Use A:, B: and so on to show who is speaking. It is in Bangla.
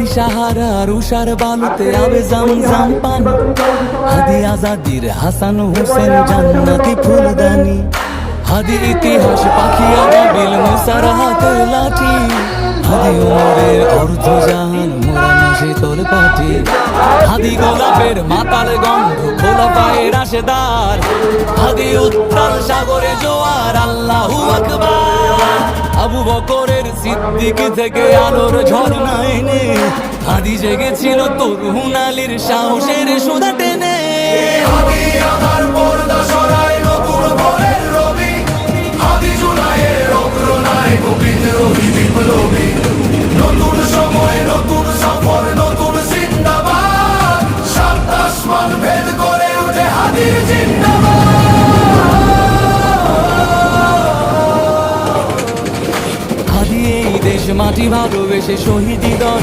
A: হাদি সাহারার উষার বালুতে আবে জামজাম পানি, হাদি আজাদির হাসান হোসেন জান্নাতি ফুলদানি, হাদি ইতিহাস পাখি আবাবিল মুসার হাতের লাঠি, হাদি ওমরের অর্ধজাহান মোরানো শীতল পাটি, হাদি গোলাপের মাতাল গন্ধ খোলা পায়ের আশেদার, হাদি উত্তাল সাগরে জোয়ার আল্লাহু আকবার। আবু বকরের সিদ্দিক থেকে আলোর ঝর্ণা এনে হাদি জেগেছিল তরুণ আলীর সাহসের সুধা টেনে।
B: হাদি আমার পর্দা সরায় নতুন ভোরের রবি, হাদি জুলাইয়ের অগ্রনায়ক বিদ্রোহী বিপ্লবী, নতুন সময় নতুন সফর নতুন জিন্দাবাদ, সাত আসমান ভেদ করে উঠে হাদির জিন্দাবাদ।
A: হাদি এই দেশ মাটি ভালোবেসে শহীদি দর